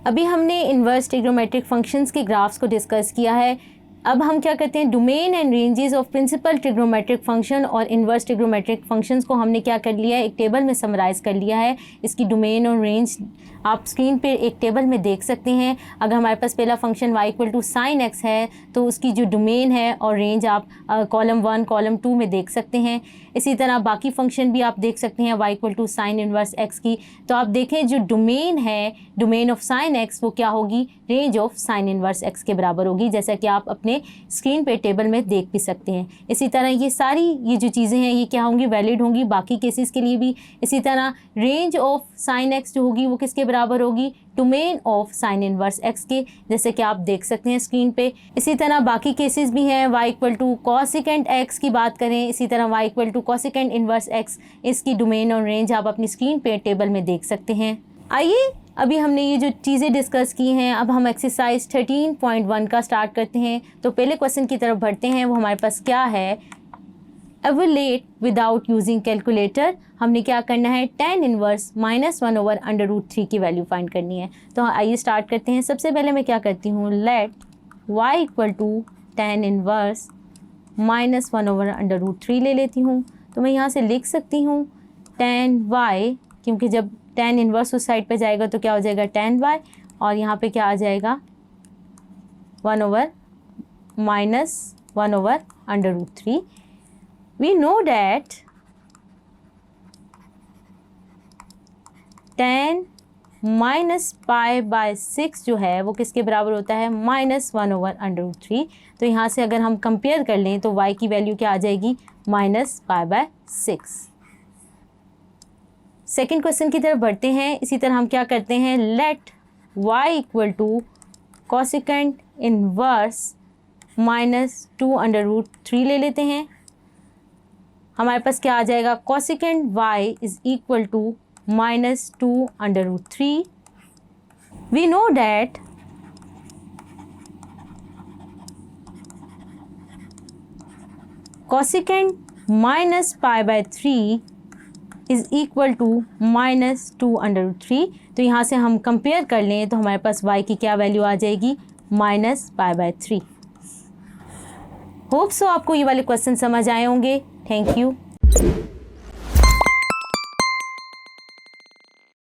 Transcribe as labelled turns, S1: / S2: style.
S1: अभी हमने inverse trigonometric functions के ग्राफ्स को डिस्कस किया है। अब हम क्या करते हैं, domain and ranges of principal trigonometric function और इन्वर्स ट्रिग्नोमेट्रिक फंक्शंस को हमने क्या कर लिया है, एक टेबल में समराइज़ कर लिया है। इसकी डोमेन और रेंज आप स्क्रीन पे एक टेबल में देख सकते हैं। अगर हमारे पास पहला function y equal to sine x है तो उसकी जो डोमेन है और रेंज आप कॉलम 1 कॉलम 2 में देख सकते हैं। इसी तरह बाकी फंक्शन भी आप देख सकते हैं y equal to sine inverse x की। तो आप देखें जो डोमेन है, डोमेन ऑफ साइन एक्स, वो क्या होगी, range of sine inverse x के बराबर होगी, जैसा कि आप अपने स्क्रीन पे टेबल में देख भी सकते हैं। इसी तरह ये सारी ये जो चीज़ें हैं ये क्या होंगी, वैलिड होंगी बाकी केसेस के लिए भी। इसी तरह रेंज ऑफ साइन एक्स जो होगी वो किसके बराबर होगी, domain of sine inverse x के, जैसे कि आप देख सकते हैं स्क्रीन पे। इसी तरह बाकी केसेस भी हैं, y equal to cosecant x की बात करें, इसी तरह y equal to cosecant inverse x, इसकी डोमेन और रेंज आप अपनी स्क्रीन पे टेबल में देख सकते हैं। आइए अभी हमने ये जो चीज़ें डिस्कस की हैं, अब हम एक्सरसाइज 13.1 का स्टार्ट करते हैं। तो पहले क्वेश्चन की तरफ बढ़ते हैं। वो हमारे पास क्या है, एवल्यूएट विदाउट यूजिंग कैलकुलेटर। हमने क्या करना है, tan इनवर्स -1/√3 की वैल्यू फाइंड करनी है। तो आइए स्टार्ट करते हैं। सबसे पहले मैं क्या करती हूँ, let y equal to tan inverse -1/√3 ले लेती हूँ। तो मैं यहाँ से लिख सकती हूँ tan y, क्योंकि जब tan इनवर्स उस साइड पे जाएगा तो क्या हो जाएगा tan y, और यहाँ पे क्या आ जाएगा 1/-1/√3। We know that tan minus pi by 6 जो है वो किसके बराबर होता है, -1/√3। तो यहाँ से अगर हम कंपेयर कर लें तो y की वैल्यू क्या आ जाएगी, -पाई/6। सेकेंड क्वेश्चन की तरफ बढ़ते हैं। इसी तरह हम क्या करते हैं, let y equal to cosecant inverse -2/√3 ले लेते हैं। हमारे पास क्या आ जाएगा, cosecant y is equal to -2/√3। We know that cosecant -पाई/3 इज इक्वल टू -2/√3। तो यहाँ से हम कंपेयर कर लें तो हमारे पास y की क्या वैल्यू आ जाएगी, -पाई/3। होप सो आपको ये वाले क्वेश्चन समझ आए होंगे। Thank you.